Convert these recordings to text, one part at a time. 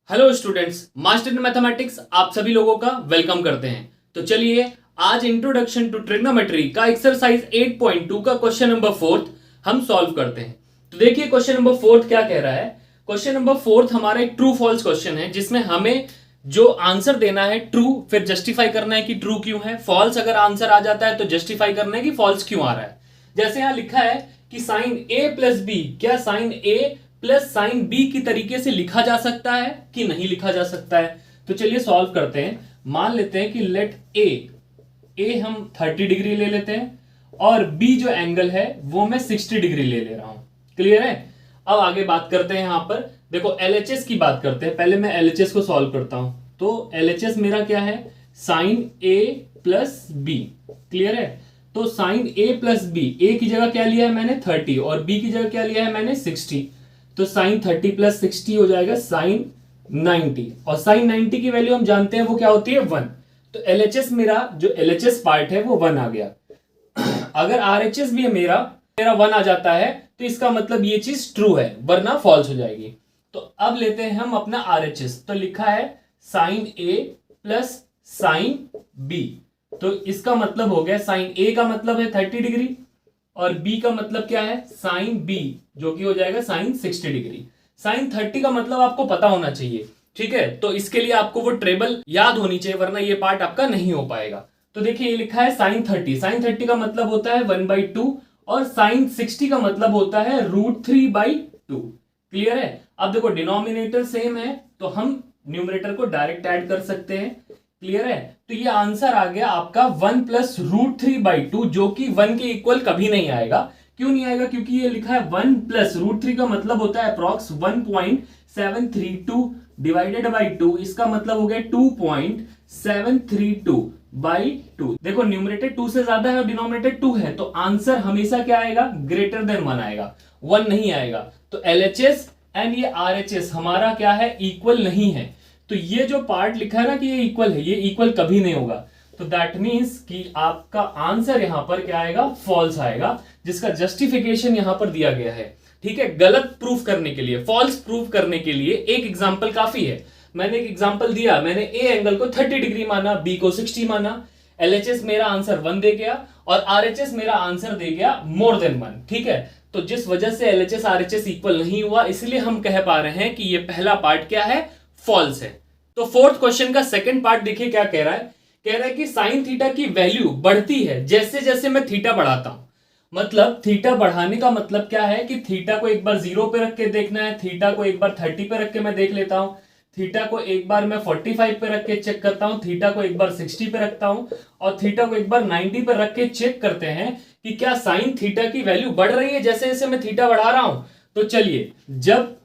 Hello students, master in mathematics आप सभी लोगों का वेलकम करते हैं। तो चलिए आज इंट्रोडक्शन टू ट्रिग्नोमेट्री का एक्सरसाइज 8.2 का क्वेश्चन नंबर 4 हम सॉल्व करते हैं। तो देखिए क्वेश्चन नंबर 4 क्या कह रहा है। क्वेश्चन नंबर 4 हमारा एक ट्रू फॉल्स क्वेश्चन है जिसमें हमें जो आंसर देना है ट्रू, फिर जस्टिफाई करना है कि ट्रू क्यों है। फॉल्स अगर आंसर आ जाता है तो जस्टिफाई करना है कि फॉल्स क्यों आ रहा है। जैसे यहां लिखा है कि साइन ए प्लस बी, क्या साइन ए प्लस साइन बी की तरीके से लिखा जा सकता है कि नहीं लिखा जा सकता है। तो चलिए सॉल्व करते हैं। मान लेते हैं कि लेट ए हम 30 डिग्री ले लेते हैं और बी जो एंगल है वो मैं 60 डिग्री ले रहा हूं। क्लियर है। अब आगे बात करते हैं। यहां पर देखो एलएचएस की बात करते हैं। पहले मैं एलएचएस को सॉल्व करता हूं। तो एलएचएस मेरा क्या है, साइन ए प्लस बी। क्लियर है। तो साइन ए प्लस बी, ए की जगह क्या लिया है मैंने 30 और बी की जगह क्या लिया है मैंने 60। तो साइन 30 प्लस 60 हो जाएगा साइन 90 और साइन 90 की वैल्यू हम जानते हैं वो क्या होती है 1। तो एलएचएस मेरा जो एलएचएस पार्ट है वो 1 आ गया। अगर आरएचएस भी मेरा 1 आ जाता है तो इसका मतलब ये चीज ट्रू है, वरना फॉल्स हो जाएगी। तो अब लेते हैं हम अपना आरएचएस। तो लिखा है साइन ए प्लस साइन बी। तो इसका मतलब हो गया साइन ए का मतलब है 30 डिग्री और बी का मतलब क्या है साइन बी, जो कि हो जाएगा साइन 60 डिग्री। साइन 30 का मतलब आपको पता होना चाहिए, ठीक है। तो इसके लिए आपको वो ट्रेबल याद होनी चाहिए, वरना ये पार्ट आपका नहीं हो पाएगा। तो देखिए ये लिखा है साइन 30, साइन 30 का मतलब होता है 1/2 और साइन 60 का मतलब होता है √3/2। क्लियर है। अब देखो डिनोमिनेटर सेम है तो हम न्यूमरेटर को डायरेक्ट ऐड कर सकते हैं। क्लियर है। तो ये आंसर आ गया आपका 1 प्लस √3/2, जो कि 1 के इक्वल कभी नहीं आएगा। क्यों नहीं आएगा, क्योंकि ये लिखा है 1 प्लस √3 का मतलब होता है अप्रॉक्स 1.732 डिवाइडेड बाई 2। इसका मतलब हो गया 2.732/2। देखो न्यूमरेटर 2 से ज्यादा है और डिनोमिनेटर 2 है, तो आंसर हमेशा क्या आएगा, ग्रेटर देन 1 आएगा, 1 नहीं आएगा। तो एलएचएस एंड ये आरएचएस हमारा क्या है, इक्वल नहीं है। तो ये जो पार्ट लिखा है ना कि ये इक्वल है, ये इक्वल कभी नहीं होगा। तो दैट मींस कि आपका आंसर यहां पर क्या आएगा, फॉल्स आएगा, जिसका जस्टिफिकेशन यहां पर दिया गया है। ठीक है। गलत प्रूफ करने के लिए, फॉल्स प्रूफ करने के लिए एक एग्जांपल काफी है। मैंने एक एग्जांपल दिया, मैंने ए एंगल को 30 डिग्री माना, बी को 60 माना। एलएचएस मेरा आंसर 1 दे गया और आरएचएस मेरा आंसर दे गया मोर देन 1। ठीक है। तो जिस वजह से एलएचएस आरएचएस इक्वल नहीं हुआ, इसलिए हम कह पा रहे हैं कि ये पहला पार्ट क्या है, फॉल्स है। तो फोर्थ क्वेश्चन का सेकंड पार्ट देखिए क्या कह रहा है। कह रहा है कि साइन थीटा की वैल्यू बढ़ती है जैसे जैसे मैं थीटा बढ़ाता हूं। मतलब थीटा बढ़ाने का मतलब क्या है कि थीटा को एक बार 0 पे रख के देखना है, थीटा को एक बार 30 पे रख के मैं देख लेता हूं, थीटा को एक बार मैं 45 पे रख के चेक करता हूं, थीटा को एक बार 60 पे रखता हूं और थीटा को एक बार 90 पे रख के चेक करते हैं कि क्या साइन थीटा की वैल्यू बढ़ रही है जैसे जैसे मैं थीटा बढ़ा रहा हूं। तो चलिए, जब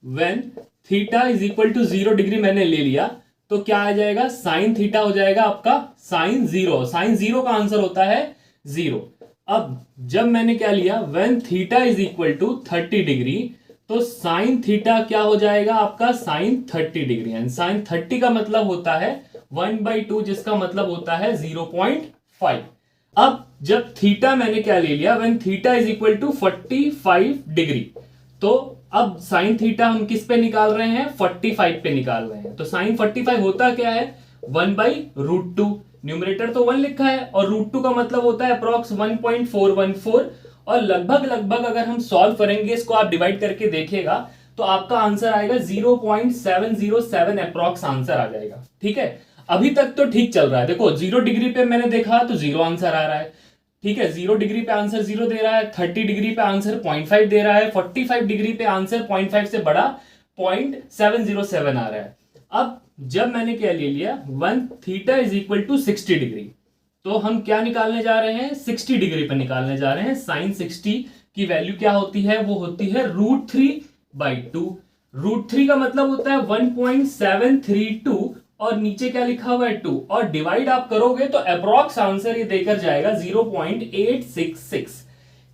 when theta is equal to 0 degree मैंने ले लिया तो क्या आ जाएगा, साइन थीटा हो जाएगा आपका साइन 0। साइन 0 का आंसर होता है 0। अब जब मैंने क्या लिया, when theta is equal to 30 degree, तो साइन थीटा क्या हो जाएगा आपका साइन 30 डिग्री। एंड साइन 30 का मतलब होता है 1/2, जिसका मतलब होता है 0.5। अब जब थीटा मैंने क्या ले लिया, when theta is equal to 45 degree, तो अब साइन थीटा हम किस पे निकाल रहे हैं, 45 पे निकाल रहे हैं। तो साइन 45 होता क्या है, 1/√2। न्यूमरेटर तो 1 लिखा है और √2 का मतलब होता है अप्रॉक्स 1.414। और लगभग लगभग अगर हम सॉल्व करेंगे इसको, आप डिवाइड करके देखिएगा तो आपका आंसर आएगा 0.707 अप्रॉक्स आंसर आ जाएगा। ठीक है। अभी तक तो ठीक चल रहा है। देखो 0 डिग्री पे मैंने देखा तो 0 आंसर आ रहा है। ठीक है। 0 डिग्री पे आंसर 0 दे रहा है, 30 डिग्री पे आंसर 0.5 दे रहा है, 45 डिग्री पे आंसर 0.5 से बड़ा 0.707 आ रहा है। अब जब मैंने क्या ले लिया, 1 theta is equal to 60 degree, तो हम क्या निकालने जा रहे हैं, 60 डिग्री पे निकालने जा रहे हैं। साइन 60 की वैल्यू क्या होती है, वो होती है √3/2। √3 का मतलब होता है 1.732 और नीचे क्या लिखा हुआ है 2, और डिवाइड आप करोगे तो अप्रॉक्स आंसर ये देकर जाएगा 0.866।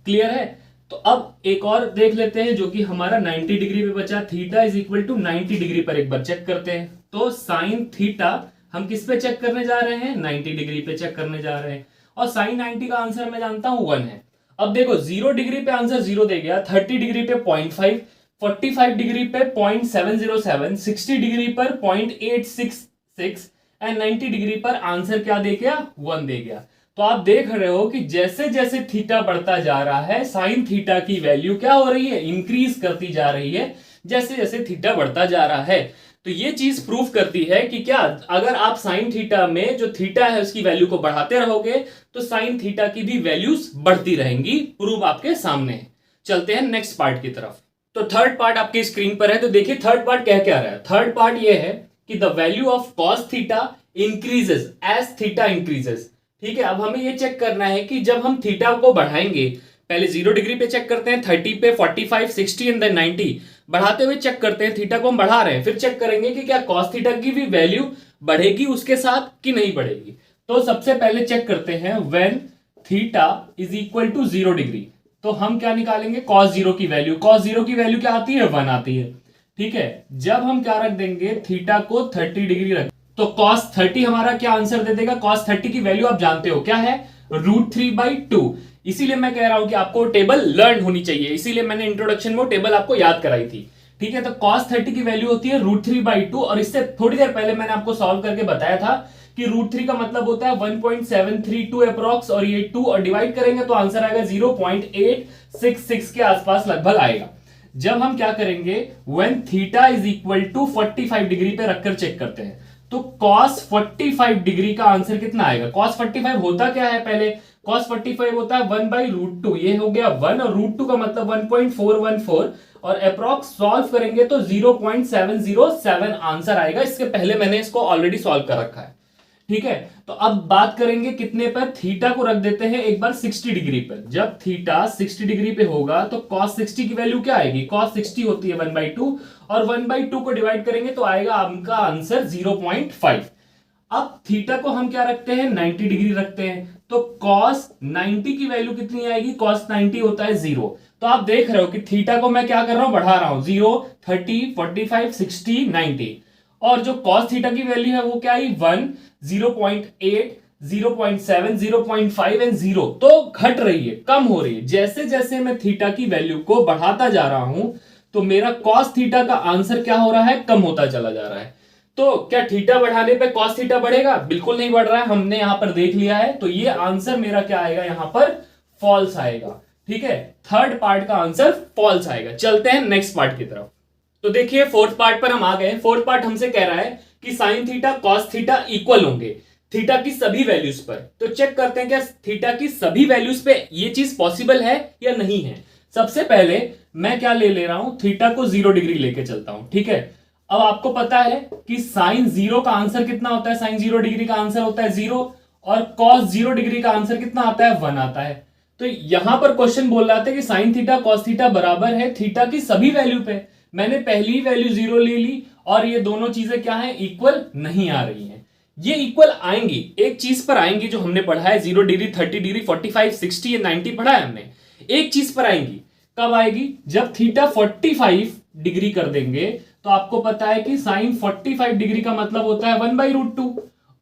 क्लियर है। तो अब एक और देख लेते हैं जो कि हमारा 90 डिग्री पे बचा। Theta is equal to 90 degree पर एक बार चेक करते हैं। तो साइन थीटा हम किस पे चेक करने जा रहे हैं, 90 डिग्री पे चेक करने जा रहे हैं। और साइन 90 का आंसर मैं जानता हूं 1 है। अब देखो 0 डिग्री पे आंसर 0 दे गया, 30 डिग्री पे 0.5, 45 डिग्री पे 0.707, 60 डिग्री पर 0.866 एंड 90 डिग्री पर आंसर क्या दे गया, 1 दे गया। तो आप देख रहे हो कि जैसे जैसे थीटा बढ़ता जा रहा है साइन थीटा की वैल्यू क्या हो रही है, इंक्रीज करती जा रही है जैसे जैसे थीटा बढ़ता जा रहा है। तो ये चीज प्रूव करती है कि क्या अगर आप साइन थीटा में जो थीटा है उसकी वैल्यू को बढ़ाते रहोगे तो साइन थीटा की भी वैल्यूज बढ़ती रहेंगी। प्रूफ आपके सामने है। चलते हैं नेक्स्ट पार्ट की तरफ। तो थर्ड पार्ट आपकी स्क्रीन पर है, तो देखिए थर्ड पार्ट कह क्या रहा है। थर्ड पार्ट ये है कि the value of cos theta increases as theta increases. ठीक है, अब हमें ये चेक करना है कि जब हम थीटा को बढ़ाएंगे, पहले 0 डिग्री पे चेक करते हैं, 30 पे, 45, 60 एंड देन 90 बढ़ाते हुए चेक करते हैं थीटा को हम बढ़ा रहे हैं, फिर चेक करेंगे कि क्या कॉस थीटा की भी वैल्यू बढ़ेगी उसके साथ कि नहीं बढ़ेगी। तो सबसे पहले चेक करते हैं when theta is equal to 0 degree, तो हम क्या निकालेंगे, cos 0 की वैल्यू। cos 0 की वैल्यू क्या आती है, 1 आती है। ठीक है, जब हम क्या रख देंगे, थीटा को 30 डिग्री रख, तो cos 30 हमारा क्या आंसर दे देगा। cos 30 की वैल्यू आप जानते हो क्या है, √3/2। इसीलिए मैं कह रहा हूं कि आपको टेबल लर्न होनी चाहिए, इसीलिए मैंने इंट्रोडक्शन में टेबल आपको याद कराई थी। ठीक है, तो cos 30 की वैल्यू होती है √3/2, और इससे थोड़ी देर पहले मैंने आपको सॉल्व करके बताया था कि √3 का मतलब होता है 1.732 अप्रॉक्स, और ये 2 और डिवाइड करेंगे तो आंसर आएगा 0.866 के आसपास लगभग आएगा। जब हम क्या करेंगे, when theta is equal to 45 degree पे रखकर चेक करते हैं, तो cos 45 डिग्री का आंसर कितना आएगा। cos 45 होता क्या है, पहले cos 45 होता है 1/√2, ये हो गया 1, और √2 का मतलब 1.414, और अप्रॉक्स सॉल्व करेंगे तो 0.707 आंसर आएगा। इसके पहले मैंने इसको ऑलरेडी सॉल्व कर रखा है। ठीक है, तो अब बात करेंगे कितने पर, थीटा को रख देते हैं एक बार 60 डिग्री पर। जब थीटा 60 डिग्री पे होगा तो cos 60 की वैल्यू क्या आएगी, cos 60 होती है 1/2, और 1/2 को डिवाइड करेंगे तो आएगा आपका आंसर 0.5। अब थीटा को हम क्या रखते हैं, 90 डिग्री रखते हैं, तो cos 90 की वैल्यू कितनी आएगी, cos 90 होता है 0। तो आप देख रहे हो कि थीटा को मैं क्या कर रहा हूं, बढ़ा रहा हूं, 0, 30, 45, 60, 90, और जो cos थीटा की वैल्यू है वो क्या आई, 1, 0.8, 0.7, 0.5 एंड 0, तो घट रही है, कम हो रही है। जैसे जैसे मैं थीटा की वैल्यू को बढ़ाता जा रहा हूं तो मेरा cos थीटा का आंसर क्या हो रहा है, कम होता चला जा रहा है। तो क्या थीटा बढ़ाने पे cos थीटा बढ़ेगा, बिल्कुल नहीं बढ़ रहा है, हमने यहां पर देख लिया है। तो ये आंसर मेरा क्या आएगा, यहां पर फॉल्स आएगा। ठीक है, थर्ड पार्ट का आंसर फॉल्स आएगा। चलते हैं नेक्स्ट पार्ट की तरफ। तो देखिए फोर्थ पार्ट पर हम आ गए। फोर्थ पार्ट हमसे कह रहा है कि sine theta cos theta equal होंगे थीटा की सभी वैल्यूज पर। तो चेक करते हैं क्या थीटा की सभी वैल्यूज पे ये चीज पॉसिबल है या नहीं है। सबसे पहले मैं क्या ले रहा हूं, थीटा को 0 डिग्री लेके चलता हूं। ठीक है, अब आपको पता है कि साइन 0 का आंसर कितना होता है, साइन 0 डिग्री का आंसर होता है 0, और कॉस 0 डिग्री का आंसर कितना आता है, 1 आता है। तो यहां पर क्वेश्चन बोल रहा था कि साइन थीटा कॉस थीटा बराबर है थीटा की सभी वैल्यू पे। मैंने पहली वैल्यू 0 ले ली, और ये दोनों चीजें क्या है, इक्वल नहीं आ रही हैं। ये इक्वल आएंगी, एक चीज पर आएंगी जो हमने पढ़ा है, 0 डिग्री, 30 डिग्री, 45, 60 या 90 पढ़ा है हमने। एक चीज पर आएंगी, कब आएगी, जब थीटा 45 डिग्री कर देंगे। तो आपको पता है कि साइन 45 डिग्री का मतलब होता है 1/√2,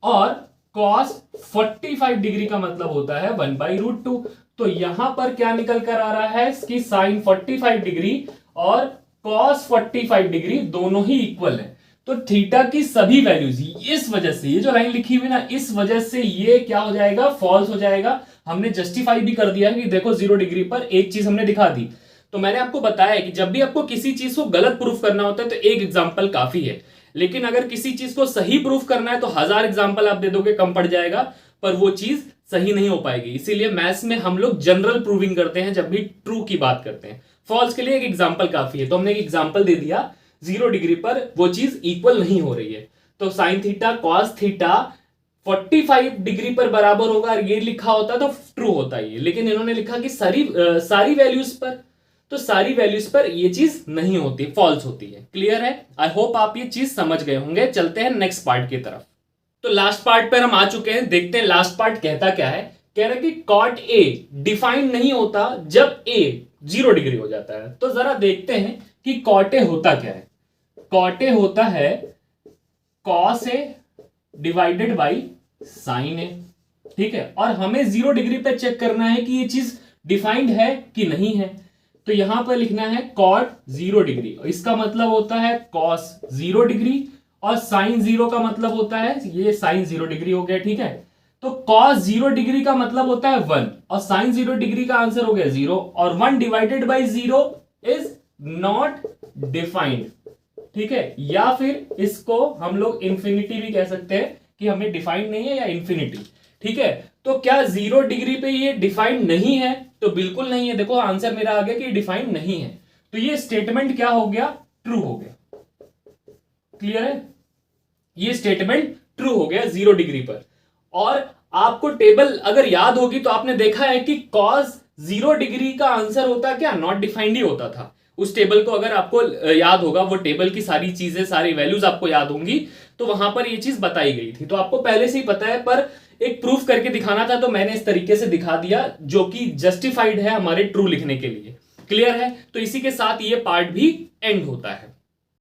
और कॉस 45 डिग्री का मतलब होता है 1/√2। तो यहां पर क्या निकल कर आ रहा है कि साइन 45 डिग्री और cos 45 डिग्री दोनों ही इक्वल है। तो थीटा की सभी वैल्यूज, इस वजह से ये जो लाइन लिखी हुई ना, इस वजह से ये क्या हो जाएगा, फॉल्स हो जाएगा। हमने जस्टिफाई भी कर दिया कि देखो 0 डिग्री पर एक चीज हमने दिखा दी। तो मैंने आपको बताया कि जब भी आपको किसी चीज को गलत प्रूफ करना होता है तो एक एग्जाम्पल काफी है, लेकिन अगर किसी चीज को सही प्रूफ करना है तो 1000 एग्जाम्पल आप दे दोगे कम पड़ जाएगा, पर वो चीज सही नहीं हो पाएगी। इसीलिए मैथ्स में हम लोग जनरल प्रूविंग करते हैं जब भी ट्रू की बात करते हैं। फॉल्स के लिए एक एग्जाम्पल काफी है, तो हमने एक एग्जाम्पल दे दिया, 0 डिग्री पर वो चीज इक्वल नहीं हो रही है। तो sine theta cos theta 45 degree पर बराबर होगा, ये लिखा होता तो ट्रू होता ही है, लेकिन इन्होंने लिखा कि सारी वैल्यूज पर, तो सारी वैल्यूज पर ये चीज नहीं होती, फॉल्स होती है। क्लियर है, आई होप आप ये चीज समझ गए होंगे। चलते हैं नेक्स्ट पार्ट की तरफ। तो लास्ट पार्ट पर हम आ चुके हैं, देखते हैं लास्ट पार्ट कहता क्या है। कह रहा है कि कॉट ए डिफाइन नहीं होता जब ए 0 डिग्री हो जाता है। तो जरा देखते हैं कि कॉट ए होता क्या है। कॉट ए होता है cos A divided by sine A. ठीक है, और हमें 0 डिग्री पे चेक करना है कि ये चीज डिफाइंड है कि नहीं है। तो यहां पर लिखना है cot 0 डिग्री, इसका मतलब होता है cos 0 डिग्री, और sin 0 का मतलब होता है ये sin 0 डिग्री हो गया, ठीक है। तो cos 0 डिग्री का मतलब होता है 1 और sin 0 डिग्री का आंसर हो गया 0, और 1 divided by 0 is not defined, ठीक है। या फिर इसको हम लोग इंफिनिटी भी कह सकते हैं कि हमें डिफाइंड नहीं है या इंफिनिटी, ठीक है। तो क्या 0 डिग्री पे ये डिफाइंड नहीं है? तो बिल्कुल नहीं है। देखो आंसर मेरा आ गया कि डिफाइंड नहीं है, तो ये स्टेटमेंट क्या हो गया? ट्रू हो गया। क्लियर है? ये स्टेटमेंट ट्रू हो गया 0 डिग्री पर। और आपको टेबल अगर याद होगी तो आपने देखा है कि cos 0 डिग्री का आंसर होता क्या? नॉट डिफाइंड ही होता था। उस टेबल को अगर आपको याद होगा, वो टेबल की सारी चीजें, सारी वैल्यूज आपको याद होंगी, तो वहां पर ये चीज बताई गई थी। तो आपको पहले से ही पता है, पर एक प्रूफ करके दिखाना था तो मैंने इस तरीके से दिखा दिया, जो कि जस्टिफाइड है हमारे ट्रू लिखने के लिए। क्लियर है? तो इसी के साथ ये पार्ट भी एंड होता है।